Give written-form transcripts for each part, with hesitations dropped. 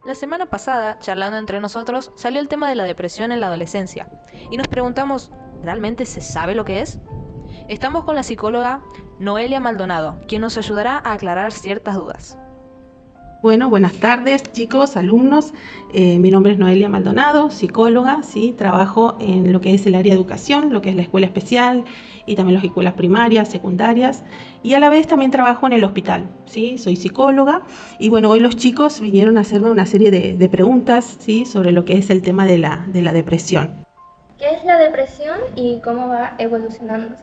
La semana pasada, charlando entre nosotros, salió el tema de la depresión en la adolescencia y nos preguntamos, ¿realmente se sabe lo que es? Estamos con la psicóloga Noelia Maldonado, quien nos ayudará a aclarar ciertas dudas. Bueno, buenas tardes chicos, alumnos. Mi nombre es Noelia Maldonado, psicóloga, ¿sí? Trabajo en lo que es el área de educación, lo que es la escuela especial y también las escuelas primarias, secundarias, y a la vez también trabajo en el hospital, ¿sí? Soy psicóloga y bueno, hoy los chicos vinieron a hacerme una serie de preguntas, ¿sí? Sobre lo que es el tema de la depresión. ¿Qué es la depresión y cómo va evolucionando?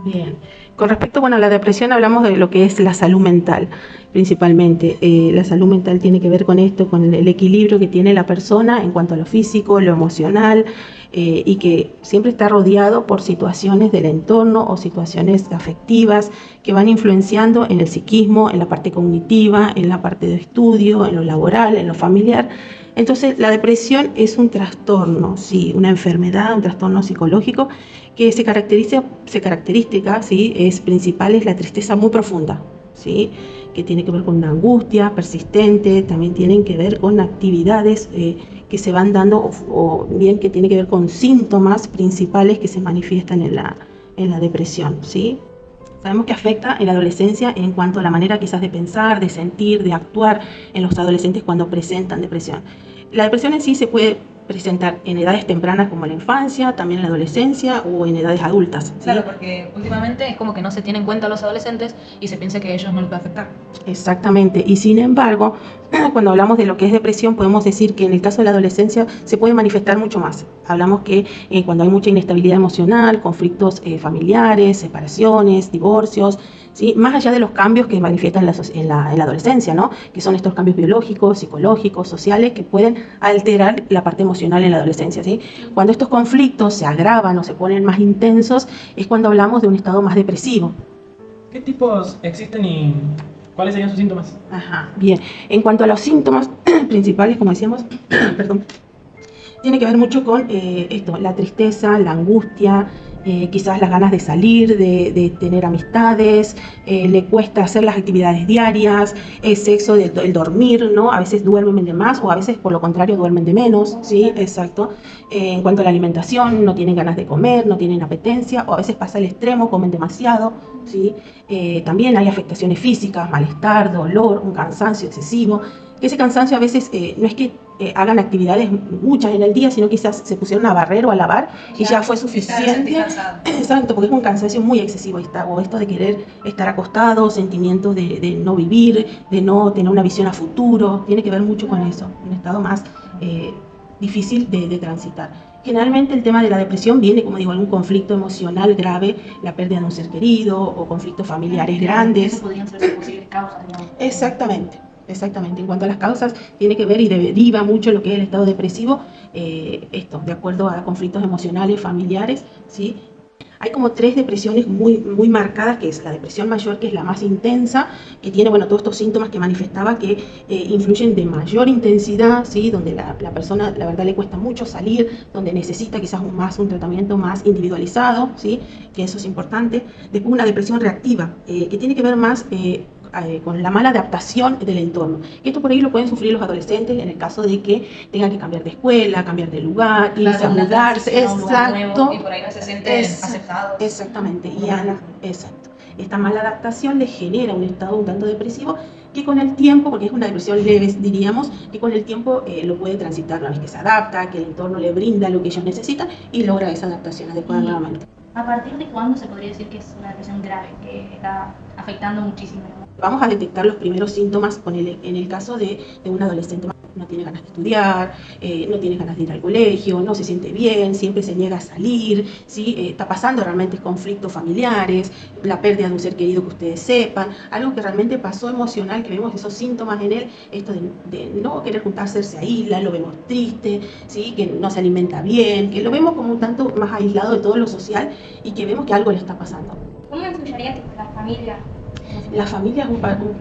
Bien, con respecto a la depresión hablamos de lo que es la salud mental, principalmente. La salud mental tiene que ver con esto, con el equilibrio que tiene la persona en cuanto a lo físico, lo emocional, y que siempre está rodeado por situaciones del entorno o situaciones afectivas que van influenciando en el psiquismo, en la parte cognitiva, en la parte de estudio, en lo laboral, en lo familiar. Entonces, la depresión es un trastorno, sí, una enfermedad, un trastorno psicológico que característica, ¿sí? Principal es la tristeza muy profunda, ¿sí? Que tiene que ver con una angustia persistente, también tienen que ver con actividades que se van dando o bien que tiene que ver con síntomas principales que se manifiestan en la depresión, ¿sí? Sabemos que afecta en la adolescencia en cuanto a la manera quizás de pensar, de sentir, de actuar en los adolescentes cuando presentan depresión. La depresión en sí se puede presentar en edades tempranas como en la infancia, también en la adolescencia o en edades adultas, ¿sí? Claro, porque últimamente es como que no se tiene en cuenta a los adolescentes y se piensa que a ellos no les va a afectar. Exactamente, y sin embargo, cuando hablamos de lo que es depresión, podemos decir que en el caso de la adolescencia se puede manifestar mucho más. Hablamos que cuando hay mucha inestabilidad emocional, conflictos familiares, separaciones, divorcios, ¿sí? Más allá de los cambios que manifiestan en la adolescencia, ¿no? Que son estos cambios biológicos, psicológicos, sociales, que pueden alterar la parte emocional en la adolescencia, ¿sí? Cuando estos conflictos se agravan o se ponen más intensos, es cuando hablamos de un estado más depresivo. ¿Qué tipos existen y cuáles serían sus síntomas? Ajá, bien. En cuanto a los síntomas principales, como decíamos, perdón, tiene que ver mucho con esto, la tristeza, la angustia, quizás las ganas de salir, de tener amistades, le cuesta hacer las actividades diarias, el sexo, el dormir, ¿no? A veces duermen de más o a veces por lo contrario duermen de menos, ¿sí? Exacto. En cuanto a la alimentación, no tienen ganas de comer, no tienen apetencia o a veces pasa el extremo, comen demasiado, ¿sí? También hay afectaciones físicas, malestar, dolor, un cansancio excesivo. Ese cansancio a veces no es que hagan actividades muchas en el día, sino quizás se pusieron a barrer o a lavar y ya fue suficiente. Exacto, porque es un cansancio muy excesivo, o esto de querer estar acostado, sentimientos de no vivir, de no tener una visión a futuro, tiene que ver mucho con eso, un estado más difícil de transitar. Generalmente el tema de la depresión viene, como digo, algún conflicto emocional grave, la pérdida de un ser querido o conflictos familiares grandes. Esas podrían ser sus posibles causas, digamos. Exactamente. Exactamente, en cuanto a las causas, tiene que ver y deriva mucho lo que es el estado depresivo, de acuerdo a conflictos emocionales, familiares, ¿sí? Hay como 3 depresiones muy marcadas, que es la depresión mayor, que es la más intensa, que tiene todos estos síntomas que manifestaba que influyen de mayor intensidad, ¿sí? Donde la persona, la verdad, le cuesta mucho salir, donde necesita quizás un tratamiento más individualizado, ¿sí? Que eso es importante. Después una depresión reactiva, que tiene que ver más con la mala adaptación del entorno. Esto por ahí lo pueden sufrir los adolescentes en el caso de que tengan que cambiar de escuela, cambiar de lugar, irse a mudarse. Exacto. Y por ahí no se sienten aceptados. Exactamente. Exacto. Esta mala adaptación les genera un estado un tanto depresivo que con el tiempo, porque es una depresión leve, diríamos, que con el tiempo lo puede transitar una vez que se adapta, que el entorno le brinda lo que ellos necesitan y logra esa adaptación adecuada nuevamente. ¿A partir de cuándo se podría decir que es una depresión grave, que está afectando muchísimo? Vamos a detectar los primeros síntomas en el caso de un adolescente. No tiene ganas de estudiar, no tiene ganas de ir al colegio, no se siente bien, siempre se niega a salir, ¿sí? Está pasando realmente conflictos familiares, la pérdida de un ser querido que ustedes sepan, algo que realmente pasó emocional, que vemos esos síntomas en él, esto de no querer juntarse, se aísla, lo vemos triste, ¿sí? Que no se alimenta bien, que lo vemos como un tanto más aislado de todo lo social y que vemos que algo le está pasando. ¿Cómo influiría la familia La familia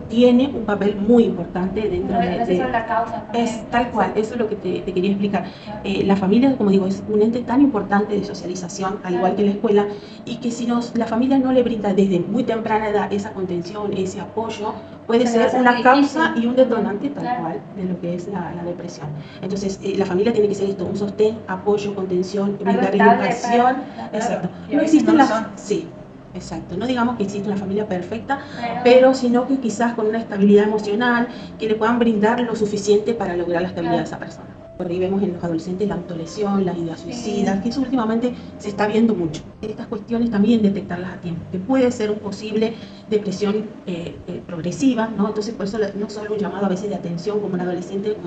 tiene un papel muy importante dentro No es de solo la causa. es tal cual, eso es lo que te quería explicar. La familia, como digo, es un ente tan importante de socialización, al igual que la escuela, y que si la familia no le brinda desde muy temprana edad esa contención, ese apoyo, puede ser una causa y un detonante tal cual de lo que es la depresión. Entonces, la familia tiene que ser esto, un sostén, apoyo, contención, brindar educación. Exacto. No existen sí. Exacto, no digamos que existe una familia perfecta, pero sino que quizás con una estabilidad emocional que le puedan brindar lo suficiente para lograr la estabilidad de esa persona. Por ahí vemos en los adolescentes la autolesión, las ideas suicidas, que eso últimamente se está viendo mucho. Estas cuestiones también detectarlas a tiempo, que puede ser un posible depresión progresiva, ¿no? Entonces por eso no solo un llamado a veces de atención como un adolescente,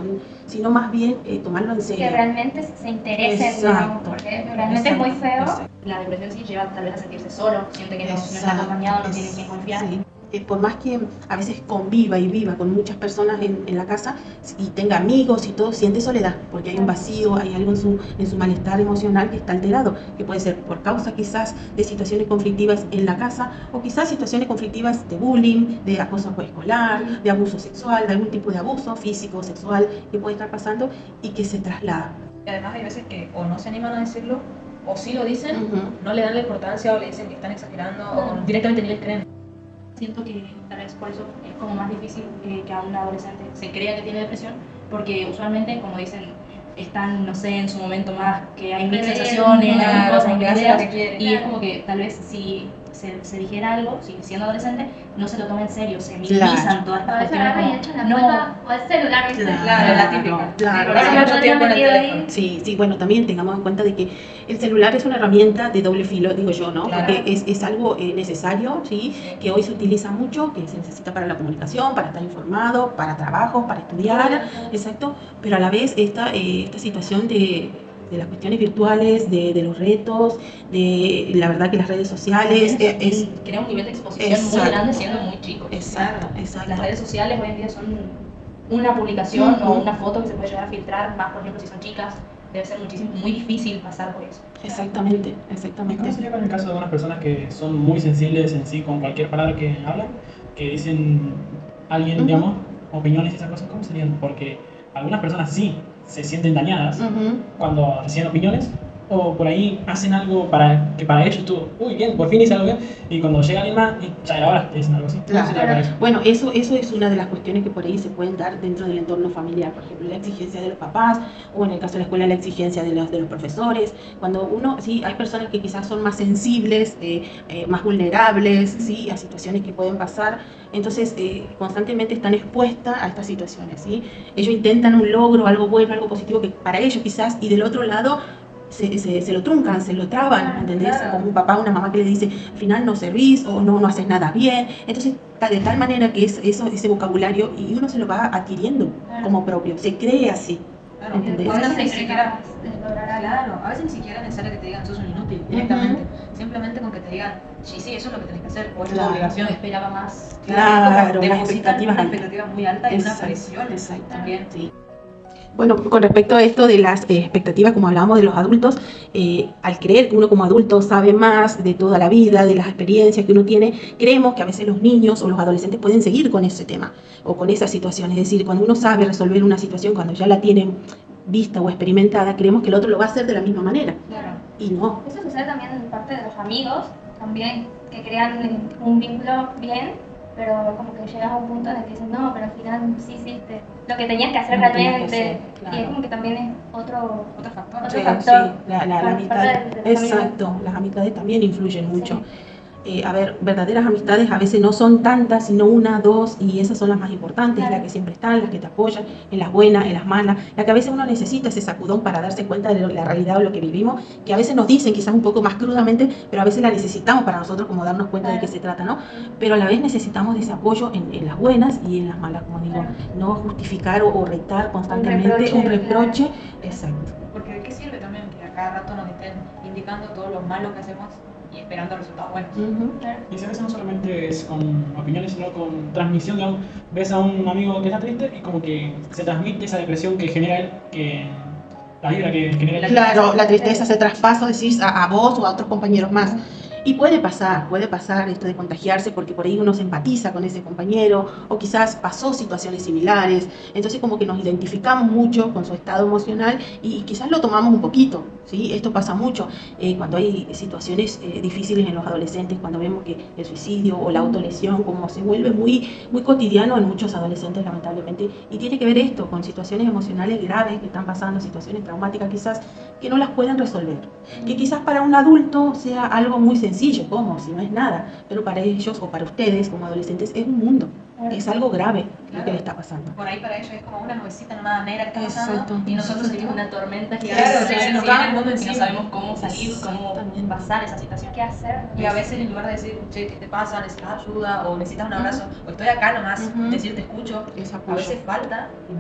sino más bien tomarlo en serio. Que realmente se interesen, digamos, porque realmente es muy feo. Exacto. La depresión sí lleva tal vez a sentirse solo, siente que no está acompañado, no tiene quien confiar. Sí. Por más que a veces conviva y viva con muchas personas en la casa y tenga amigos y todo, siente soledad, porque hay un vacío, hay algo en su malestar emocional que está alterado, que puede ser por causa quizás de situaciones conflictivas en la casa o quizás situaciones conflictivas de bullying, de acoso escolar, de abuso sexual, de algún tipo de abuso físico, sexual que puede estar pasando y que se traslada. Y además hay veces que o no se animan a decirlo, o sí lo dicen, no le dan la importancia o le dicen que están exagerando o directamente ni les creen. Siento que tal vez por eso es como más difícil que a un adolescente se crea que tiene depresión, porque usualmente, como dicen, están, no sé, en su momento más que hay mil sensaciones, hay cosas, hay ideas, y es como que tal vez si se dijera algo, si siendo adolescente, no se lo toma en serio, se minimizan todas estas cuestiones como, o el celular, Claro, la típica. Claro. Por eso mucho tiempo en el teléfono. Sí, bueno, también tengamos en cuenta de que el celular es una herramienta de doble filo, digo yo, ¿no? Claro. Porque es algo necesario, ¿sí? Que hoy se utiliza mucho, que se necesita para la comunicación, para estar informado, para trabajo, para estudiar, exacto, pero a la vez esta situación de las cuestiones virtuales, de los retos, de la verdad que las redes sociales crea un nivel de exposición muy grande siendo muy chico. Exacto. Las redes sociales hoy en día son una publicación o una foto que se puede llegar a filtrar, más por ejemplo si son chicas, debe ser muy difícil pasar por eso. Exactamente. ¿Cómo sería con el caso de algunas personas que son muy sensibles en sí con cualquier palabra que hablan, que dicen alguien, digamos, opiniones y esas cosas? ¿Cómo serían? Porque algunas personas sí se sienten dañadas cuando reciben opiniones, o por ahí hacen algo que para ellos estuvo muy bien, por fin hice algo bien, y cuando llega alguien más, ya ahora te dicen algo así. ¿Cómo sería para eso? Bueno, eso es una de las cuestiones que por ahí se pueden dar dentro del entorno familiar, por ejemplo, la exigencia de los papás, o en el caso de la escuela, la exigencia de los profesores. Cuando sí, hay personas que quizás son más sensibles, más vulnerables, ¿sí? A situaciones que pueden pasar, entonces constantemente están expuestas a estas situaciones, ¿sí? Ellos intentan un logro, algo bueno, algo positivo que para ellos quizás, y del otro lado se lo truncan, se lo traban, ¿entendés? Claro. Como un papá o una mamá que le dice, al final no servís o no haces nada bien. Entonces, de tal manera que ese vocabulario, y uno se lo va adquiriendo como propio, se cree así. Claro, ¿Entendés? a veces ni siquiera, Claro. a veces ni siquiera es necesario que te digan sos un inútil directamente. Simplemente con que te digan, sí, eso es lo que tenés que hacer, o es tu Claro. obligación. Esperaba más. Claro, Te las depositan expectativas una altas. expectativa muy alta y una Exacto, presión exacto. también. Sí. Bueno, con respecto a esto de las expectativas, como hablábamos de los adultos, al creer que uno como adulto sabe más de toda la vida, de las experiencias que uno tiene, creemos que a veces los niños o los adolescentes pueden seguir con ese tema o con esa situación. Es decir, cuando uno sabe resolver una situación, cuando ya la tiene vista o experimentada, creemos que el otro lo va a hacer de la misma manera. Claro. Y no. Eso sucede también en parte de los amigos, también, que crean un vínculo bien, pero como que llegas a un punto en el que dices, no, pero al final sí hiciste lo que tenías que hacer Lo que tenías que realmente. hacer, claro. Y es como que también es otro factor. Otro Sí, factor. sí, la Parte amistad. de los amigos. Exacto, las amistades también influyen mucho. A ver, verdaderas amistades a veces no son tantas, sino una, dos, y esas son las más importantes, Claro. las que siempre están, las que te apoyan, en las buenas, en las malas, las que a veces uno necesita ese sacudón para darse cuenta de la realidad o lo que vivimos, que a veces nos dicen quizás un poco más crudamente, pero a veces la necesitamos para nosotros como darnos cuenta de qué se trata, ¿no? Pero a la vez necesitamos de ese apoyo en las buenas y en las malas, como digo, no justificar o retar constantemente un reproche. Exacto. Porque ¿de qué sirve también que a cada rato nos estén indicando todo lo malo que hacemos y esperando resultados buenos? Y a veces no solamente es con opiniones, sino con transmisión, digamos, ves a un amigo que está triste y como que se transmite esa depresión que genera él, que la vibra que genera él. Claro, la tristeza se traspasa, decís, a vos o a otros compañeros más. Y puede pasar esto de contagiarse porque por ahí uno se empatiza con ese compañero o quizás pasó situaciones similares, entonces como que nos identificamos mucho con su estado emocional y quizás lo tomamos un poquito, ¿sí? Esto pasa mucho cuando hay situaciones difíciles en los adolescentes, cuando vemos que el suicidio o la autolesión como se vuelve muy, muy cotidiano en muchos adolescentes lamentablemente, y tiene que ver esto con situaciones emocionales graves que están pasando, situaciones traumáticas quizás que no las pueden resolver, que quizás para un adulto sea algo muy sencillo, como si no es nada, pero para ellos o para ustedes como adolescentes es un mundo, es algo grave lo que le está pasando. Por ahí para ellos es como una nubecita nomás negra que está pasando. Exacto. Y nosotros tenemos una tormenta Claro, gigante sí, que nos nos cae viene el mundo y no encima. sabemos cómo salir, cómo Exactamente. pasar esa situación. ¿Qué hacer? Y a veces en lugar de decir, che, ¿qué te pasa? ¿Necesitas ayuda? ¿O necesitas un abrazo? O estoy acá nomás, Ujú. decir te escucho. Es A apoyo. veces falta y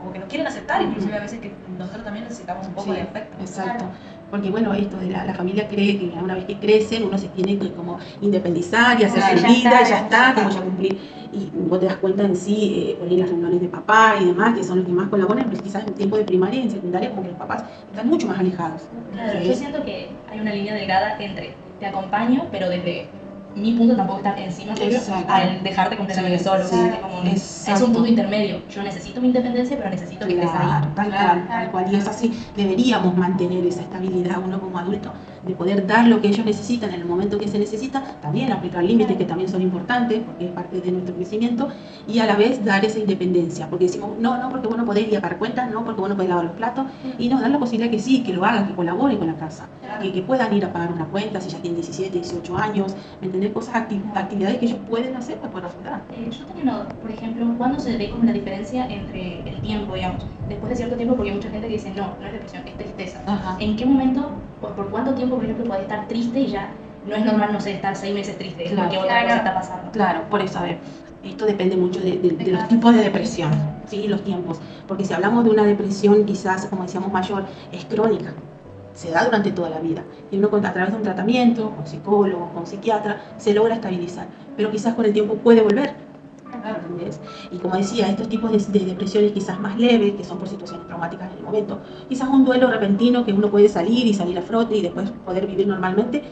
como que no quieren aceptar, inclusive a veces que nosotros también necesitamos un poco Sí, de afecto. exacto. Porque bueno, esto de la familia cree que una vez que crecen uno se tiene que como independizar y hacer Claro, su ya vida, está, ya está, como ya cumplir. Y vos te das cuenta en sí, por ahí las reuniones de papá y demás, que son los que más colaboran, pero quizás en tiempo de primaria y en secundaria como que los papás están mucho más alejados. Claro, Sí. yo siento que hay una línea delgada entre te acompaño, pero desde mi punto tampoco estar encima tuyo, Exacto. al dejarte completamente Sí, solo. sí, ¿sí? Como es exacto. un punto intermedio. Yo necesito mi independencia, pero necesito que estés Claro, ahí. tal cual. Y es así, deberíamos mantener esa estabilidad uno como adulto, de poder dar lo que ellos necesitan en el momento que se necesita, también aplicar límites que también son importantes, porque es parte de nuestro crecimiento, y a la vez dar esa independencia, porque decimos, no, porque vos no podés ir a pagar cuentas, no, porque vos no podés lavar los platos, y nos dan la posibilidad que sí, que lo hagan, que colabore con la casa, que puedan ir a pagar una cuenta si ya tienen 17, 18 años, ¿me entendés? Cosas, actividades que ellos pueden hacer para poder ayudar. Yo tenía una duda, por ejemplo, ¿cuándo se ve como la diferencia entre el tiempo, digamos? Después de cierto tiempo, porque hay mucha gente que dice, no es depresión, es tristeza. Ajá. ¿En qué momento, o por cuánto tiempo, por ejemplo, podés estar triste y ya no es normal, no sé, estar 6 meses triste, es Claro. porque otra cosa está pasando? Claro, por eso, a ver, esto depende mucho de los tipos de depresión, ¿sí? Los tiempos. Porque si hablamos de una depresión quizás, como decíamos, mayor, es crónica, se da durante toda la vida. Y uno a través de un tratamiento, con psicólogo, con psiquiatra, se logra estabilizar. Pero quizás con el tiempo puede volver. ¿Entendés? Y como decía, estos tipos de depresiones quizás más leves, que son por situaciones traumáticas en el momento, quizás un duelo repentino que uno puede salir a flote y después poder vivir normalmente,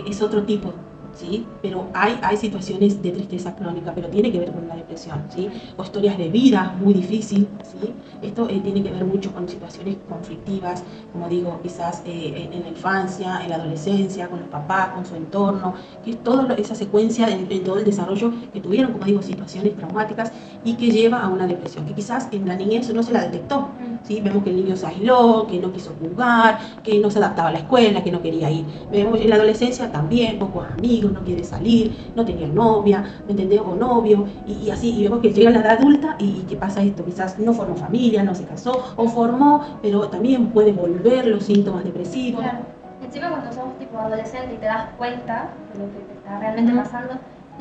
es otro tipo, ¿sí? Pero hay situaciones de tristeza crónica, pero tiene que ver con la depresión, ¿sí? O historias de vida muy difícil, ¿sí? Esto tiene que ver mucho con situaciones conflictivas, como digo, quizás en la infancia, en la adolescencia, con los papás, con su entorno, que es toda esa secuencia en todo el desarrollo que tuvieron, como digo, situaciones traumáticas y que lleva a una depresión, que quizás en la niñez no se la detectó, ¿sí? Vemos que el niño se aisló, que no quiso jugar, que no se adaptaba a la escuela, que no quería ir. Vemos en la adolescencia también, pocos amigos, no quiere salir, no tenía novia, ¿me entendés? O novio, y así, y vemos que llega a la edad adulta y ¿qué pasa esto? Quizás no formó familia, no se casó, o formó, pero también puede volver los síntomas depresivos. Claro. Encima cuando sos tipo adolescente y te das cuenta de lo que te está realmente pasando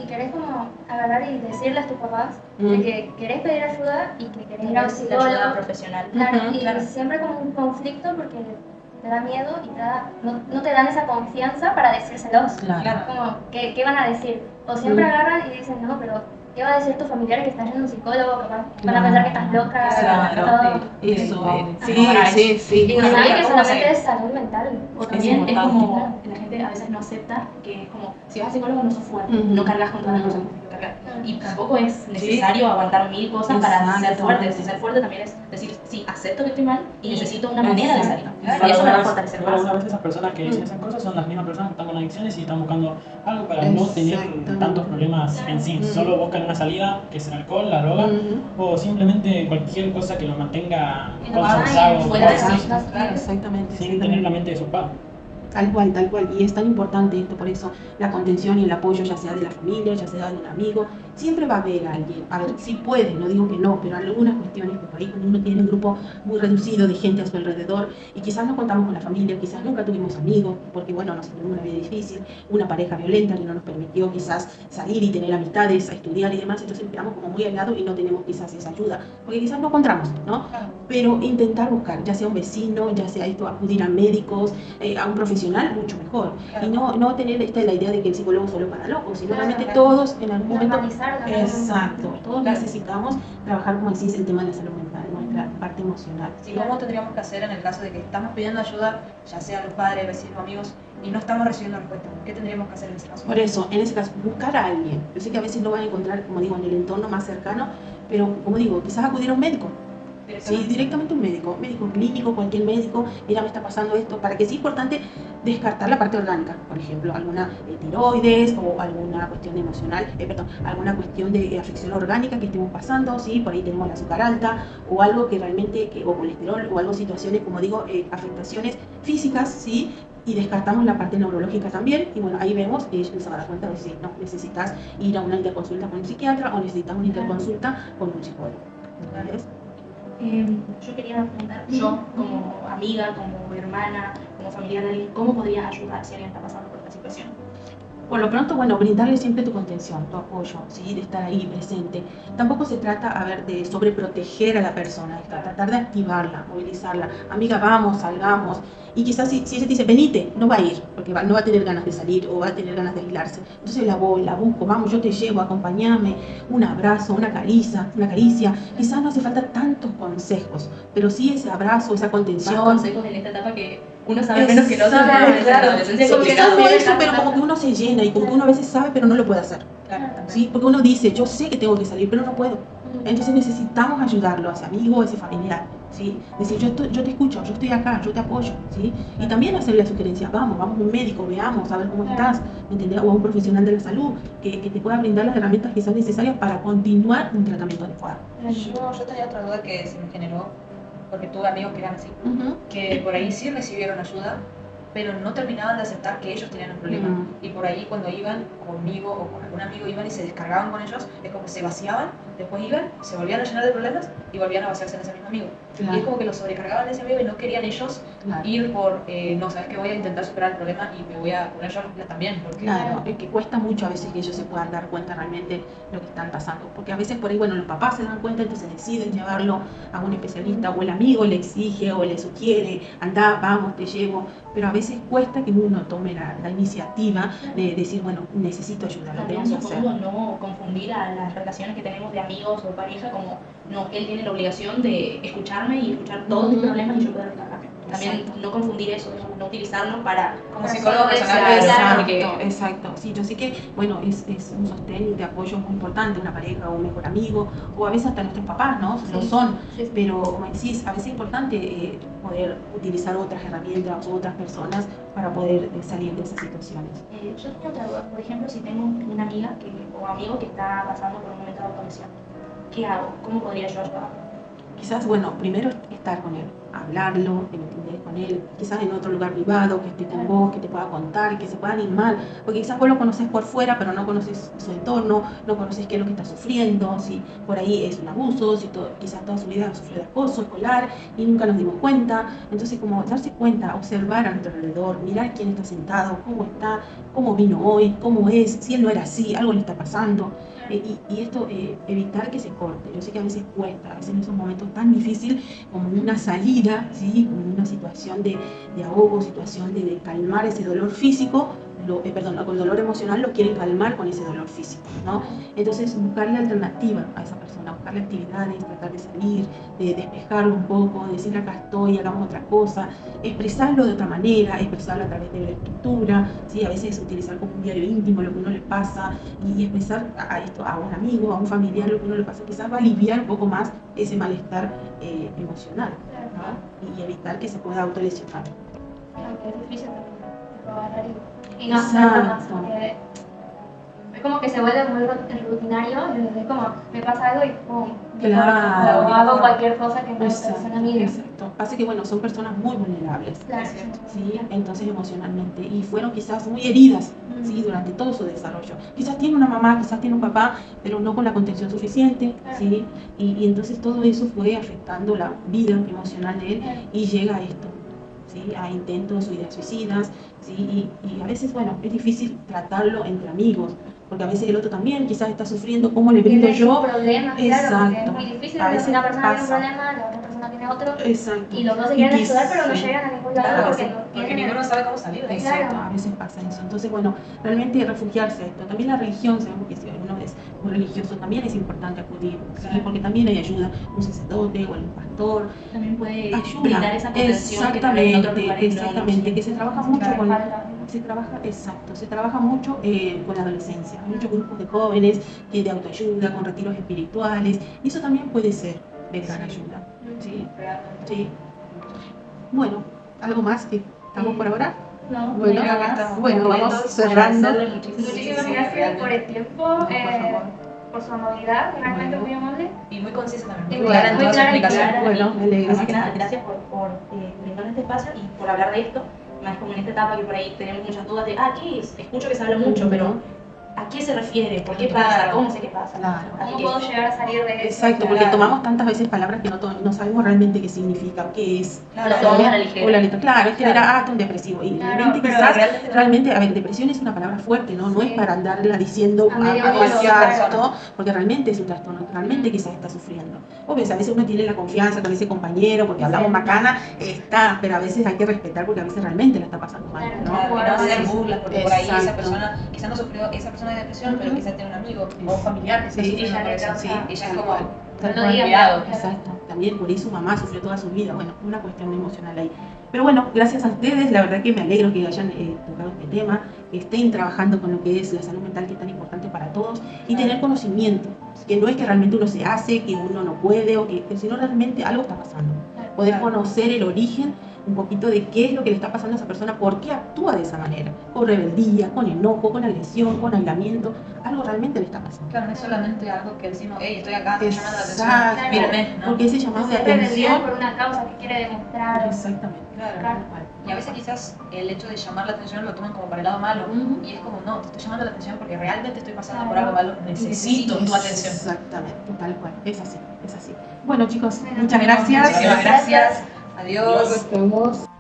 y querés como agarrar y decirle a tus papás de que querés pedir ayuda y que querés ir a un La ayuda psicólogo. profesional. Claro, Ujú, y claro. siempre como un conflicto porque te da miedo y no te dan esa confianza para decírselos. Claro. Como, ¿qué van a decir? O siempre agarran y dicen, no, pero ¿qué va a decir tu familiar que estás yendo a un psicólogo? Capaz van a pensar que estás loca. Claro. todo. Eso, sí. Y no saben que solamente es salud mental. O también es importante. como la gente a veces no acepta que es como si vas al psicólogo no sos fuerte, Ujú. no cargas con todas las cosas que tienes que cargar. Y tampoco es necesario aguantar 1000 cosas para ser Exactamente. fuerte. Ser fuerte también es decir, sí, acepto que estoy mal y necesito una manera de salir. Exacto. Y eso me va a fortalecer Igual más. algunas veces esas personas que dicen esas cosas son las mismas personas que están con adicciones y están buscando algo para no tener Exactamente. tantos problemas en sí. Ujú. Solo buscan una salida, que es el alcohol, la droga, o simplemente cualquier cosa que los mantenga Y no consensados, vayan fuera de sin- sí. Exactamente. sin tener la mente desocupada. Tal cual. Y es tan importante esto, por eso la contención y el apoyo, ya sea de la familia, ya sea de un amigo, siempre va a haber alguien. A ver, sí puede, no digo que no, pero algunas cuestiones que por ahí cuando uno tiene un grupo muy reducido de gente a su alrededor y quizás no contamos con la familia, quizás nunca tuvimos amigos, porque bueno, nos tuvimos una vida difícil, una pareja violenta que no nos permitió quizás salir y tener amistades, a estudiar y demás, entonces quedamos como muy aislados y no tenemos quizás esa ayuda, porque quizás no encontramos, ¿no? Pero intentar buscar, ya sea un vecino, ya sea esto, acudir a médicos, a un profesional, mucho mejor. Y no tener la idea de que el psicólogo es solo para locos, sino realmente todos en algún momento pensar también. Exacto, todos necesitamos trabajar, como decís, el tema de la salud mental, nuestra parte emocional. ¿Y cómo tendríamos que hacer en el caso de que estamos pidiendo ayuda, ya sea los padres, vecinos, amigos, y no estamos recibiendo respuesta? ¿Qué tendríamos que hacer en ese caso? Por eso, en ese caso, buscar a alguien. Yo sé que a veces no van a encontrar, como digo, en el entorno más cercano, pero como digo, quizás acudir a un médico. Sí, directamente un médico clínico, cualquier médico, mira, me está pasando esto, para que sea importante descartar la parte orgánica, por ejemplo, alguna tiroides o alguna cuestión emocional, alguna cuestión de afección orgánica que estemos pasando, ¿sí? Por ahí tenemos el azúcar alta o algo que realmente, o colesterol o algo, situaciones, como digo, afectaciones físicas, ¿sí? Y descartamos la parte neurológica también, y bueno, ahí vemos, y ellos se van a dar cuenta de si no, necesitas ir a una interconsulta con un psiquiatra o necesitas una interconsulta con un psicólogo. ¿Entendés? Yo quería preguntar, yo como amiga, como hermana, como familiar de alguien, ¿cómo podrías ayudar si alguien está pasando por esta situación? Por lo pronto, bueno, brindarle siempre tu contención, tu apoyo, ¿sí? De estar ahí presente. Tampoco se trata, a ver, de sobreproteger a la persona, de tratar de activarla, movilizarla. Amiga, vamos, salgamos. Y quizás si ella te dice, venite, no va a ir, porque no va a tener ganas de salir o va a tener ganas de aislarse. Entonces la voy, la busco, vamos, yo te llevo, acompáñame, un abrazo, una caricia. Quizás no hace falta tantos consejos, pero sí ese abrazo, esa contención. Más consejos en esta etapa que uno sabe menos que el otro. Claro. Es Sí, como que quizás no no sé, eso, pero como que uno se llena y como que uno a veces sabe, pero no lo puede hacer. ¿Sí? Porque uno dice, yo sé que tengo que salir, pero no puedo. Entonces necesitamos ayudarlo, a ese amigo, a ese familiar, ¿sí? Decir, yo te escucho, yo estoy acá, yo te apoyo, ¿sí? Y también hacerle la sugerencia, vamos a un médico, veamos, a ver cómo estás, ¿me entendés? O a un profesional de la salud que te pueda brindar las herramientas quizás necesarias para continuar un tratamiento adecuado. Yo tenía otra duda que se me generó, porque tuve amigos que eran así, que por ahí sí recibieron ayuda, pero no terminaban de aceptar que ellos tenían un problema. Y por ahí cuando iban conmigo o con algún amigo, iban y se descargaban con ellos, es como que se vaciaban, después iban, se volvían a llenar de problemas y volvían a vaciarse en ese mismo amigo. Y es como que los sobrecargaban de ese amigo y no querían ellos ir por, no, sabes que voy a intentar superar el problema y me voy a poner yo también. Porque... Claro, es que cuesta mucho a veces que ellos se puedan dar cuenta realmente lo que están pasando, porque a veces por ahí, bueno, los papás se dan cuenta, entonces deciden llevarlo a un especialista, o el amigo le exige o le sugiere, anda, vamos, te llevo, pero a veces cuesta que uno tome la iniciativa de decir, bueno, necesito ayuda, lo tengo que También hacer. supongo no confundir a las relaciones que tenemos de amigos o pareja como, no, él tiene la obligación de escucharme y escuchar todos mis problemas y yo poder relajarme. También no confundir eso, digamos, no utilizarlo para como psicólogo personal. Exacto. Sí, yo sé que, bueno, es un sostén de apoyo muy importante, una pareja o un mejor amigo, o a veces hasta nuestros papás, ¿no? Lo son, pero como decís, a veces es importante poder utilizar otras herramientas o otras personas para poder salir de esas situaciones. Yo tengo otra duda, por ejemplo, si tengo una amiga o amigo que está pasando por un momento de autolesión, ¿qué hago? ¿Cómo podría yo ayudarlo? Quizás, bueno, primero estar con él, hablarlo, entender con él, quizás en otro lugar privado, que esté con vos, que te pueda contar, que se pueda animar, porque quizás vos lo conoces por fuera, pero no conoces su entorno, no conoces qué es lo que está sufriendo, si por ahí es un abuso, si quizás toda su vida sufrió de acoso escolar y nunca nos dimos cuenta. Entonces, como darse cuenta, observar a nuestro alrededor, mirar quién está sentado, cómo vino hoy, cómo es, si él no era así, algo le está pasando. Y esto, evitar que se corte. Yo sé que a veces cuesta, a veces en esos momentos tan difíciles como una salida, ¿sí? Como una situación de ahogo, situación de calmar ese dolor físico, con el dolor emocional lo quieren calmar con ese dolor físico, ¿no? Entonces buscarle alternativa a esa persona, buscarle actividades, tratar de salir, de despejarlo un poco, de decir acá estoy, hagamos otra cosa, expresarlo de otra manera, expresarlo a través de la escritura, ¿sí? A veces utilizar como un diario íntimo lo que uno le pasa y expresar a un amigo, a un familiar lo que uno le pasa, quizás va a aliviar un poco más ese malestar emocional, ¿no? Y evitar que se pueda autolesionar. Aunque es difícil también, y no hacerlo más, porque es como que se vuelve muy rutinario, y es como, me pasa algo y pum, Claro. o hago cualquier cosa que no persona mía. Exacto. Pasa que, bueno, son personas muy vulnerables, Claro. ¿sí? Entonces emocionalmente, y fueron quizás muy heridas, ¿sí? Durante todo su desarrollo. Quizás tiene una mamá, quizás tiene un papá, pero no con la contención suficiente, ¿sí? Y entonces todo eso fue afectando la vida emocional de él y llega a esto. ¿Sí? A intentos o ideas suicidas, ¿sí? Y a veces, bueno, es difícil tratarlo entre amigos, porque a veces el otro también quizás está sufriendo, ¿cómo le brindo yo? Problemas, exacto. Claro, porque es muy difícil, a veces una persona tiene un pasa. problema, la otra persona tiene otro, Exacto. y los dos se quieren ayudar, pero no sí. llegan a ningún Claro, lado porque ninguno sabe cómo salir de eso. Exacto, a veces pasa eso. Entonces, bueno, realmente refugiarse a esto. También la religión, sabemos que si uno es o religioso, también es importante acudir, ¿sí? Porque también hay ayuda, un sacerdote o algún pastor. También puede Ayuda, brindar esa contención que tal vez en otros lugares exactamente, que se trabaja mucho Claro, con, falta. se trabaja mucho con la adolescencia, muchos grupos de jóvenes de autoayuda, con retiros espirituales, y eso también puede ser de gran ayuda. ¿Sí? Sí. Bueno, ¿algo más que estamos por ahora? No, Bueno, nada más. bueno, vamos cerrando. Muchísimas gracias por el tiempo, por su amabilidad, realmente muy amable. Y muy concisa también. Y Muy clara en muy toda su clara y explicación. clara. Bueno, me alegro. Así que nada, gracias por brindarme este espacio y por hablar de esto. Más como en esta etapa que por ahí tenemos muchas dudas de, ¿qué es? Escucho que se habla mucho, pero ¿a qué se refiere? ¿Por qué pasa? ¿Cómo sé qué pasa? Claro. Así ¿Cómo que, puedo llegar a salir de eso? Exacto, porque tomamos tantas veces palabras que no sabemos realmente qué significa, qué es. Claro, lo tomamos a la ligera. O la letra. Claro, este era un depresivo. Y Claro, realmente pero quizás, realmente no. realmente, a ver, depresión es una palabra fuerte, ¿no? No Sí. es para andarla diciendo A medio a mundo, cualquier claro. porque realmente es un trastorno, realmente quizás está sufriendo. Obvio, a veces uno tiene la confianza con ese compañero, porque hablamos bacana, pero a veces hay que respetar porque a veces realmente la está pasando mal, ¿no? Claro, y no hacer burlas, porque por ahí esa Exacto. persona quizás no sufrió esa persona de depresión, pero Ujú. quizás tiene un amigo o un familiar que está Sí, sufriendo ella por le eso. causa- Sí, ella es tal como, cual, tal No cual. diga cuidado. nada. Exacto, también por ahí su mamá sufrió toda su vida, bueno, una cuestión emocional ahí. Pero bueno, gracias a ustedes, la verdad que me alegro que hayan tocado este tema, que estén trabajando con lo que es la salud mental, que es tan importante para todos, y tener conocimiento, que no es que realmente uno se hace, que uno no puede, sino realmente algo está pasando. Poder conocer el origen, un poquito de qué es lo que le está pasando a esa persona, por qué actúa de esa manera, con rebeldía, con enojo, con agresión, con aislamiento, algo realmente le está pasando. Claro, no es solamente algo que decimos, hey, estoy acá, estoy llamando la Exacto, atención, mírame, ¿no? porque ese llamado de Es rebeldía atención. por una causa que quiere demostrar. Exactamente. Claro. Tal cual. Y a veces quizás el hecho de llamar la atención lo toman como para el lado malo. Ujú. Y es como, no, te estoy llamando la atención porque realmente estoy pasando por algo malo, necesito tu atención. Exactamente, tal cual, es así, es así. Bueno chicos, Bueno, muchas gracias. Muchísimas gracias. Adiós. Nos vemos.